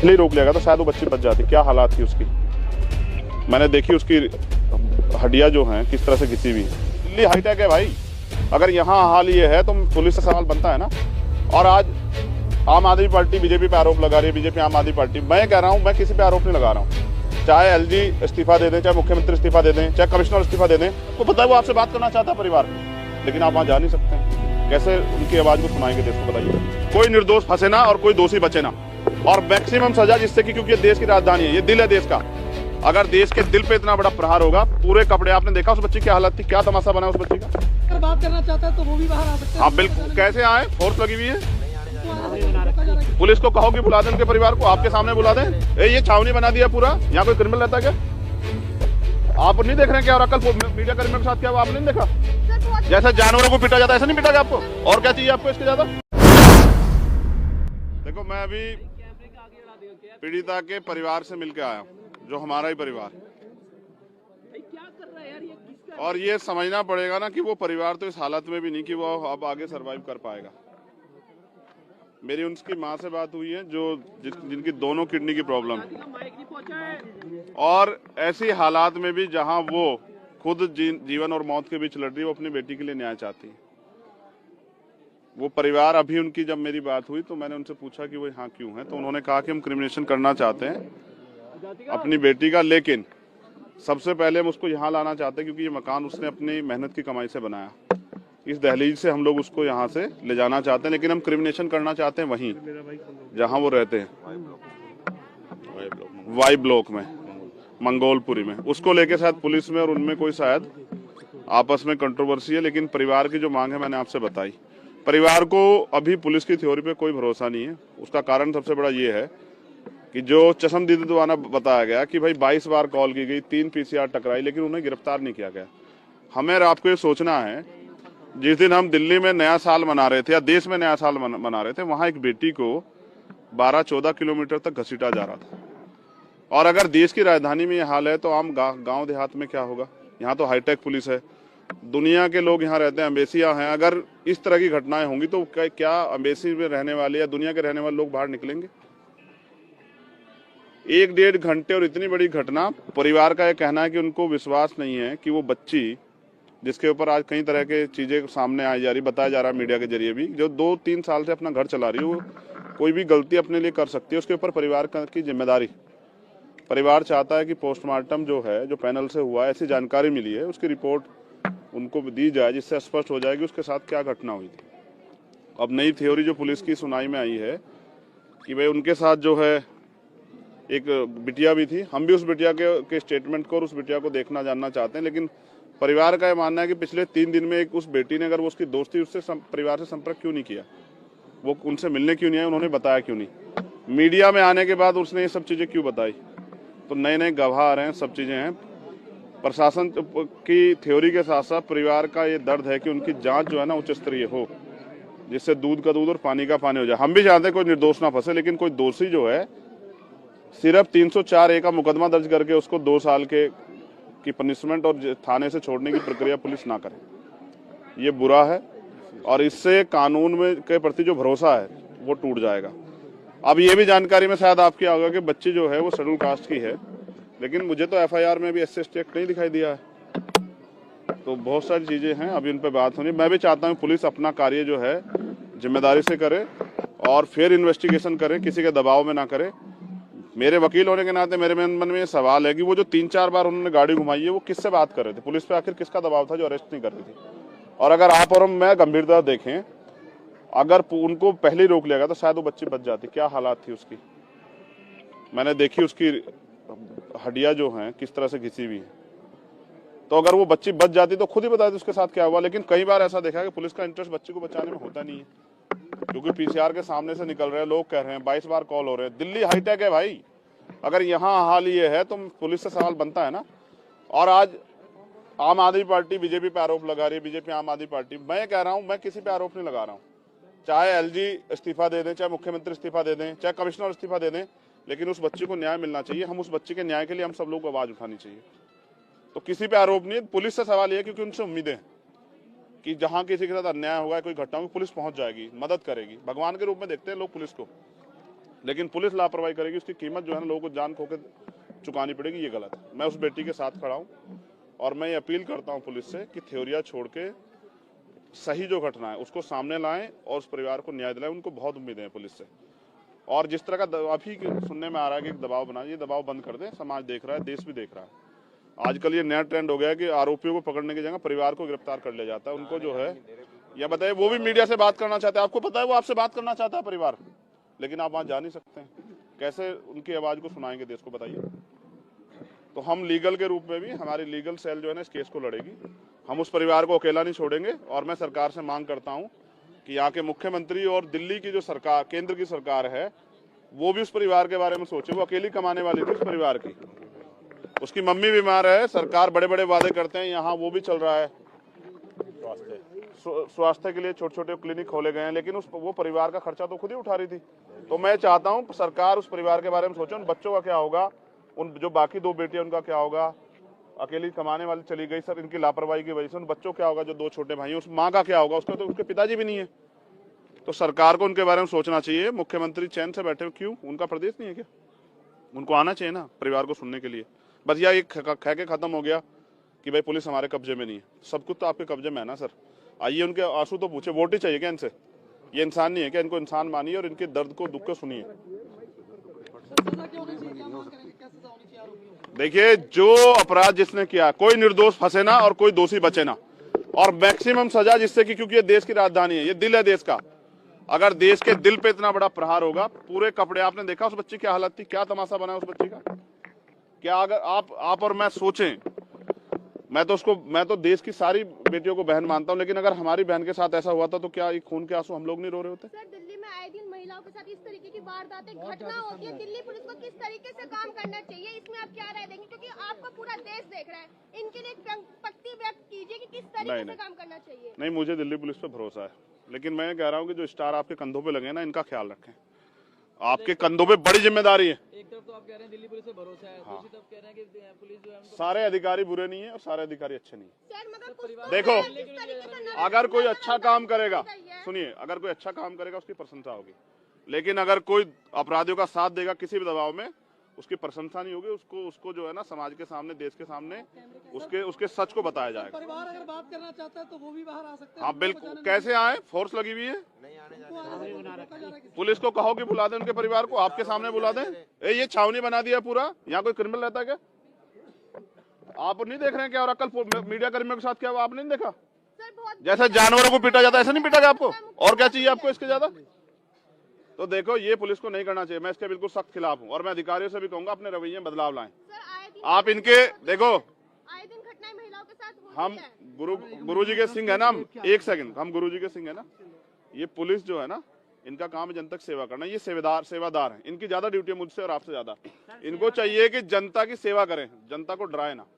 पहले रोक लिया तो शायद वो बच्ची बच जाती। क्या हालात थी उसकी, मैंने देखी। उसकी हड्डियां जो हैं किस तरह से घिसी हुई। दिल्ली हाईटेक है भाई। अगर यहाँ हाल ये है तो पुलिस से सवाल बनता है ना। और आज आम आदमी पार्टी बीजेपी पे आरोप लगा रही है, बीजेपी आम आदमी पार्टी। मैं कह रहा हूँ, मैं किसी पे आरोप नहीं लगा रहा हूँ। चाहे एलजी इस्तीफा दे दें, चाहे मुख्यमंत्री इस्तीफा दे दें, चाहे कमिश्नर इस्तीफा दे दें, वो पता है वो आपसे बात करना चाहता है परिवार, लेकिन आप वहाँ जा नहीं सकते। कैसे उनकी आवाज को सुनाएंगे देश को, बताइए। कोई निर्दोष फंसे ना और कोई दोषी बचे ना, और मैक्सिमम सजा जिससे कि, क्योंकि ये देश की राजधानी है, ये दिल है देश का। अगर देश के दिल पे इतना बड़ा प्रहार होगा, पूरे कपड़े आपने देखा उस बच्ची की हालत थी, क्या तमाशा बना उस बच्ची का। अगर बात करना चाहता है तो वो भी बाहर आ सकते हैं। हाँ बिल्कुल, कैसे आए, फोर्स लगी हुई है। पुलिस को कहो कि बुला दें उनके परिवार को, आपके सामने बुला दें। ये छावनी बना दिया पूरा, यहाँ कोई क्रिमिनल रहता क्या? आप नहीं देख रहे हैं क्या? और कल मीडिया कर्मियों के साथ क्या हुआ, आपने नहीं देखा? जैसे जानवरों को पीटा जाता है ऐसा नहीं पीटा गया आपको? और क्या चाहिए आपको इसके ज्यादा? देखो, मैं अभी पीड़िता के परिवार से मिलकर आया हूँ, जो हमारा ही परिवार। और ये समझना पड़ेगा ना कि वो परिवार तो इस हालत में भी नहीं कि वो अब आगे सरवाइव कर पाएगा। मेरी उनकी माँ से बात हुई है जो जिनकी दोनों किडनी की प्रॉब्लम है, और ऐसी हालात में भी जहां वो खुद जीवन और मौत के बीच लड़ रही है, वो अपनी बेटी के लिए न्याय चाहती है। वो परिवार, अभी उनकी जब मेरी बात हुई तो मैंने उनसे पूछा कि वो यहाँ क्यों है, तो उन्होंने कहा कि हम क्रिमिनेशन करना चाहते हैं अपनी बेटी का, लेकिन सबसे पहले हम उसको यहाँ लाना चाहते हैं क्योंकि ये मकान उसने अपनी मेहनत की कमाई से बनाया। इस दहलीज से हम लोग उसको यहाँ से ले जाना चाहते हैं, लेकिन हम क्रिमिनेशन करना चाहते हैं वहीं जहाँ वो रहते हैं, वाई ब्लॉक में, मंगोलपुरी में। उसको लेके शायद पुलिस में और उनमें कोई शायद आपस में कंट्रोवर्सी है, लेकिन परिवार की जो मांग है मैंने आपसे बताई। परिवार को अभी पुलिस की थ्योरी पे कोई भरोसा नहीं है। उसका कारण सबसे बड़ा ये है कि जो चशमदीदी द्वारा बताया गया कि भाई 22 बार कॉल की गई, 3 पीसीआर टकराई, लेकिन उन्हें गिरफ्तार नहीं किया गया। हमें और आपको ये सोचना है, जिस दिन हम दिल्ली में नया साल मना रहे थे या देश में नया साल मना रहे थे, वहां एक बेटी को 12-14 किलोमीटर तक घसीटा जा रहा था। और अगर देश की राजधानी में ये हाल है तो आम गांव देहात में क्या होगा? यहाँ तो हाईटेक पुलिस है, दुनिया के लोग यहाँ रहते हैं, अम्बेसियां हैं। अगर इस तरह की घटनाएं होंगी तो क्या अम्बेसी में रहने वाले या दुनिया के रहने वाले लोग बाहर निकलेंगे? 1-1.5 घंटे और इतनी बड़ी घटना। परिवार का यह कहना है कि उनको विश्वास नहीं है कि वो बच्ची, जिसके ऊपर आज कई तरह के चीजें सामने आई जा रही, बताया जा रहा है मीडिया के जरिए भी, जो 2-3 साल से अपना घर चला रही है, वो कोई भी गलती अपने लिए कर सकती है। उसके ऊपर परिवार की जिम्मेदारी। परिवार चाहता है कि पोस्टमार्टम जो है, जो पैनल से हुआ, ऐसी जानकारी मिली है, उसकी रिपोर्ट उनको दी जाए, जिससे स्पष्ट हो जाए कि उसके साथ क्या घटना हुई थी। अब नई थ्योरी जो पुलिस की सुनाई में आई है कि भाई उनके साथ जो है एक बिटिया भी थी। हम भी उस बिटिया के स्टेटमेंट को और उस बिटिया को देखना जानना चाहते हैं, लेकिन परिवार का यह मानना है कि पिछले 3 दिन में एक उस बेटी ने, अगर वो उसकी दोस्त थी, उससे परिवार से संपर्क क्यों नहीं किया, वो उनसे मिलने क्यों नहीं आए, उन्होंने बताया क्यों नहीं। मीडिया में आने के बाद उसने ये सब चीजें क्यों बताई? तो नए नए गवाह आ रहे हैं, सब चीजें हैं। प्रशासन की थ्योरी के साथ साथ परिवार का ये दर्द है कि उनकी जांच जो है ना उच्च स्तरीय हो, जिससे दूध का दूध और पानी का पानी हो जाए। हम भी चाहते हैं कोई निर्दोष ना फंसे, लेकिन कोई दोषी जो है सिर्फ 304A का मुकदमा दर्ज करके उसको 2 साल की पनिशमेंट और थाने से छोड़ने की प्रक्रिया पुलिस ना करे। ये बुरा है और इससे कानून में के प्रति जो भरोसा है वो टूट जाएगा। अब ये भी जानकारी में शायद आपकी होगा कि बच्ची जो है वो शेड्यूल कास्ट की है, लेकिन मुझे तो FIR में भी SC/ST एक्ट नहीं दिखाई दिया है। तो बहुत सारी चीजें हैं, अभी उन पर बात होनी। मैं भी चाहता हूँ पुलिस अपना कार्य जो है जिम्मेदारी से करे और फिर इन्वेस्टिगेशन करे, किसी के दबाव में ना करे। मेरे वकील होने के नाते मेरे मन में ये सवाल है कि वो जो 3-4 बार उन्होंने गाड़ी घुमाई है, वो किससे बात कर रहे थे? पुलिस पे आखिर किसका दबाव था जो अरेस्ट नहीं कर रही थी? और अगर आप और मैं गंभीरता देखें, अगर उनको पहले ही रोक लिया गया तो शायद वो बच्ची बच जाती। क्या हालात थी उसकी, मैंने देखी। उसकी हड्डियां जो हैं किस तरह से घिसी हुई है। तो अगर वो बच्ची बच जाती तो खुद ही बता देती उसके साथ क्या हुआ। लेकिन कई बार ऐसा देखा है कि पुलिस का इंटरेस्ट बच्ची को बचाने में होता नहीं है, क्योंकि PCR के सामने से निकल रहे हैं, लोग कह रहे हैं 22 बार कॉल हो रहे हैं। दिल्ली हाईटेक है भाई। अगर यहाँ हाल ये है तो पुलिस से सवाल बनता है ना। और आज आम आदमी पार्टी बीजेपी पे आरोप लगा रही है, बीजेपी आम आदमी पार्टी। मैं कह रहा हूँ, मैं किसी पे आरोप नहीं लगा रहा हूँ। चाहे LG इस्तीफा दे दें, चाहे मुख्यमंत्री इस्तीफा दे दें, चाहे कमिश्नर इस्तीफा दे दें, लेकिन उस बच्ची को न्याय मिलना चाहिए। हम उस बच्चे के न्याय के लिए हम सब लोग को आवाज उठानी चाहिए। तो किसी पे आरोप नहीं है, पुलिस से सवाल ये, क्योंकि उनसे उम्मीदें कि जहां किसी के साथ अन्याय होगा, कोई घटना होगी, पुलिस पहुंच जाएगी, मदद करेगी। भगवान के रूप में देखते हैं लोग पुलिस को। लेकिन पुलिस लापरवाही करेगी, उसकी कीमत जो है ना लोगों को जान खो के चुकानी पड़ेगी, ये गलत है। मैं उस बेटी के साथ खड़ा हूँ और मैं ये अपील करता हूँ पुलिस से कि थ्योरिया छोड़ के सही जो घटना है उसको सामने लाएं और उस परिवार को न्याय दिलाएं। उनको बहुत उम्मीदें हैं पुलिस से, और जिस तरह का अभी सुनने में आ रहा है कि एक दबाव बना, ये दबाव बंद कर दें। समाज देख रहा है, देश भी देख रहा है। आजकल ये नया ट्रेंड हो गया है कि आरोपियों को पकड़ने की जगह परिवार को गिरफ्तार कर लिया जाता है। उनको जो है, या बताइए, वो भी मीडिया से बात करना चाहते हैं, आपको पता है वो आपसे बात करना चाहता है परिवार, लेकिन आप वहां जा नहीं सकते हैं। कैसे उनकी आवाज को सुनाएंगे देश को, बताइए। तो हम लीगल के रूप में भी, हमारी लीगल सेल जो है ना इस केस को लड़ेगी। हम उस परिवार को अकेला नहीं छोड़ेंगे, और मैं सरकार से मांग करता हूं कि यहाँ के मुख्यमंत्री और दिल्ली की जो सरकार, केंद्र की सरकार है, वो भी उस परिवार के बारे में सोचे। वो अकेली कमाने वाली थी उस परिवार की, उसकी मम्मी बीमार है, सरकार बड़े बड़े वादे करते हैं, यहाँ वो भी चल रहा है, स्वास्थ्य के लिए छोटे छोटे क्लिनिक खोले गए हैं, लेकिन वो परिवार का खर्चा तो खुद ही उठा रही थी। तो मैं चाहता हूं सरकार उस परिवार के बारे में सोचे, उन बच्चों का क्या होगा, उन जो बाकी 2 बेटियां उनका क्या होगा, अकेली कमाने वाली चली गई सर इनकी लापरवाही की वजह से, उन बच्चों क्या होगा जो 2 छोटे भाई हैं, उस माँ का क्या होगा, उसका तो उसके पिताजी भी नहीं है। तो सरकार को उनके बारे में सोचना चाहिए। मुख्यमंत्री चैन से बैठे, क्यों, उनका प्रदेश नहीं है क्या? उनको आना चाहिए ना परिवार को सुनने के लिए। बस यह एक कह के खत्म हो गया कि भाई पुलिस हमारे कब्जे में नहीं है। सब कुछ तो आपके कब्जे में है ना सर। आइए उनके आंसू तो पूछे, वोट ही चाहिए क्या इनसे? ये इंसान नहीं है क्या? इनको इंसान मानिए और इनके दर्द को, दुख को सुनिए। देखिए, जो अपराध जिसने किया, कोई निर्दोष फंसे ना और कोई दोषी बचे ना, और मैक्सिमम सजा जिससे कि, क्योंकि ये देश की राजधानी है, ये दिल है देश का। अगर देश के दिल पे इतना बड़ा प्रहार होगा, पूरे कपड़े, आपने देखा उस बच्ची की हालत थी, क्या तमाशा बना उस बच्ची का। क्या अगर आप और मैं सोचें, मैं तो देश की सारी बेटियों को बहन मानता हूं, लेकिन अगर हमारी बहन के साथ ऐसा हुआ था तो क्या ये खून के आंसू हम लोग नहीं रो रहे होते? सर, दिल्ली में आए दिन महिलाओं के साथ इस तरीके की वारदातें, घटना होती है। दिल्ली पुलिस को किस तरीके से काम करना चाहिए, इसमें आप क्या राय देंगे? क्योंकि आपको पूरा देश देख रहा है, इनके लिए पंक्ति व्यक्त कीजिए कि किस तरीके से काम करना चाहिए। नहीं, मुझे दिल्ली पुलिस पे भरोसा है, लेकिन मैं कह रहा हूँ कि जो स्टार आपके कंधों पे लगे ना, इनका ख्याल रखें। आपके कंधों पे बड़ी जिम्मेदारी है। एक तरफ तो आप कह रहे हैं दिल्ली पुलिस पे भरोसा है, दूसरी तरफ कह रहे हैं कि पुलिस जो है सारे अधिकारी बुरे नहीं है और सारे अधिकारी अच्छे नहीं है। सर, मगर कुछ तो देखो, है, किस तरीके से अगर कोई अच्छा काम करेगा, सुनिए, अगर कोई अच्छा काम करेगा उसकी प्रशंसा होगी, लेकिन अगर कोई अपराधियों का साथ देगा किसी भी दबाव में, उसकी प्रशंसा नहीं होगी। उसको जो है ना समाज के सामने, देश के सामने उसके सच को बताया जाएगा। परिवार अगर बात करना चाहता है तो वो भी बाहर आ सकते हैं। हाँ बिल्कुल, कैसे आए? फोर्स लगी हुई है, पुलिस को कहो कि बुला दें उनके परिवार को, आपके सामने बुला दें। ये छावनी बना दिया पूरा, यहाँ कोई क्रिमिनल रहता है क्या? आप नहीं देख रहे हैं क्या? और कल मीडिया कर्मियों के साथ क्या हुआ, आपने नहीं देखा? जैसे जानवरों को पीटा जाता है ऐसा नहीं पीटा गया आपको? और क्या चाहिए आपको इसके ज्यादा? तो देखो, ये पुलिस को नहीं करना चाहिए। मैं इसके बिल्कुल सख्त खिलाफ हूँ, और मैं अधिकारियों से भी कहूंगा अपने रवैये में बदलाव लाएं। आप इनके देखो, आए दिन घटनाएं महिलाओं के साथ होती हम है। गुरुजी के सिंह है ना, हम एक सेकंड, हम गुरुजी के सिंह है ना। ये पुलिस जो है ना, इनका काम है जनता की सेवा करना। ये सेवादार हैं, इनकी ज्यादा ड्यूटी है मुझसे और आपसे ज्यादा। इनको चाहिए कि जनता की सेवा करें, जनता को डराए ना।